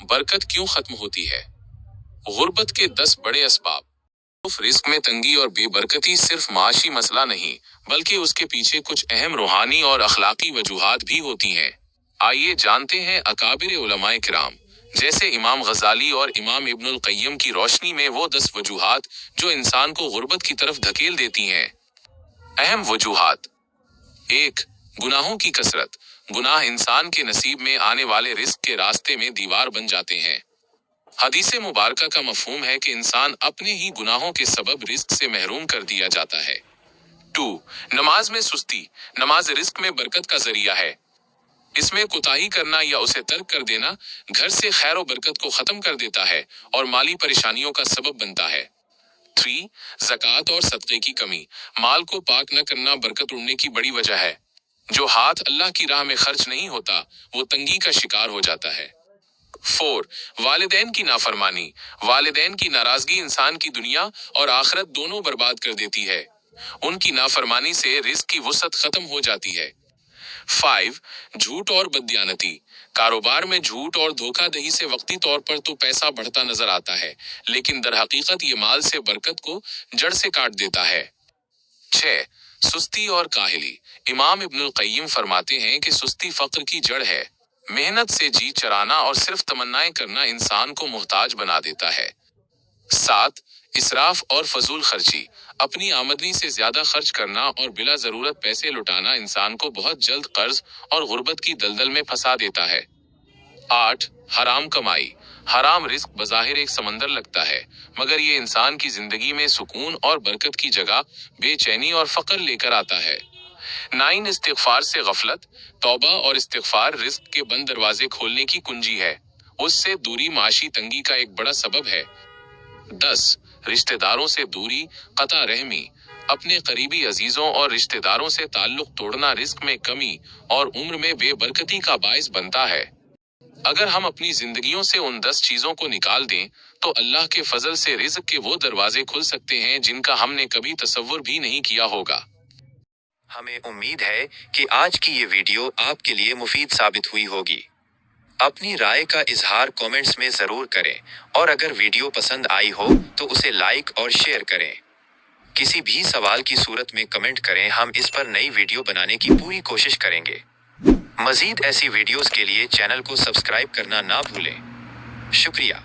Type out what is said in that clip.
बरकत क्यों खत्म होती है? गुर्बत के 10 बड़े असबाब। रिस्क में तंगी और बेबरकती सिर्फ माशी मसला नहीं, बल्कि उसके पीछे कुछ अहम रूहानी और अखलाकी वजूहात भी होती हैं। आइए जानते हैं अकाबिर उलमाए किराम जैसे इमाम गजाली और इमाम इब्नुल क़य्यिम की रोशनी में वो 10 वजूहात जो इंसान को गुर्बत की तरफ धकेल देती हैं। अहम वजूहात। 1. गुनाहों की कसरत। गुनाह इंसान के नसीब में आने वाले रिस्क के रास्ते में दीवार बन जाते हैं। हदीसे मुबारका का मफहूम है कि इंसान अपने ही गुनाहों के सबब रिस्क से महरूम कर दिया जाता है। 2. नमाज में सुस्ती। नमाज रिस्क में बरकत का जरिया है। इसमें कोताही करना या उसे तर्क कर देना घर से खैर और बरकत को खत्म कर देता है और माली परेशानियों का सबब बनता है। 3. ज़कात और सदक़े की कमी। माल को पाक न करना बरकत उड़ने की बड़ी वजह है। जो हाथ अल्लाह की राह में खर्च नहीं होता वो तंगी का शिकार हो जाता है। 4. वालिदैन की नाफरमानी। वालिदैन की नाराजगी इंसान की दुनिया और आखिरत दोनों बर्बाद कर देती है। उनकी नाफरमानी से रिस्क की वुसअत खत्म हो जाती है। 5. झूठ और बददियानती। कारोबार में झूठ और धोखाधड़ी से वक्ती तौर पर तो पैसा बढ़ता नजर आता है, लेकिन दर हकीकत ये माल से बरकत को जड़ से काट देता है। 6. सुस्ती और काहिली। इमाम इब्नुल क़य्यिम फरमाते हैं कि सुस्ती फक्र की जड़ है। मेहनत से जी चराना और सिर्फ तमन्नाएं करना इंसान को मुहताज बना देता है। 7. इसराफ और फजूल खर्ची। अपनी आमदनी से ज्यादा खर्च करना और बिला जरूरत पैसे लुटाना इंसान को बहुत जल्द कर्ज और गुर्बत की दलदल में फंसा देता है। 8. हराम कमाई। हराम रिस्क बज़ाहिर एक समंदर लगता है, मगर ये इंसान की जिंदगी में सुकून और बरकत की जगह बेचैनी और फक्र लेकर आता है। 9. इस्तिग़फ़ार से गफलत। तौबा और इस्तिग़फ़ार रिस्क के बंद दरवाजे खोलने की कुंजी है। उससे दूरी माशी तंगी का एक बड़ा सबब है। 10. रिश्तेदारों से दूरी, क़ता रहमी। अपने करीबी अजीजों और रिश्तेदारों से ताल्लुक तोड़ना रिस्क में कमी और उम्र में बेबरकती का बाइस बनता है। अगर हम अपनी जिंदगियों से उन 10 चीजों को निकाल दें तो अल्लाह के फजल से रिज़्क़ के वो दरवाजे खुल सकते हैं जिनका हमने कभी तसव्वुर भी नहीं किया होगा। हमें उम्मीद है कि आज की ये वीडियो आपके लिए मुफीद साबित हुई होगी। अपनी राय का इजहार कमेंट्स में जरूर करें और अगर वीडियो पसंद आई हो तो उसे लाइक और शेयर करें। किसी भी सवाल की सूरत में कमेंट करें, हम इस पर नई वीडियो बनाने की पूरी कोशिश करेंगे। मजीद ऐसी वीडियोस के लिए चैनल को सब्सक्राइब करना ना भूलें। शुक्रिया।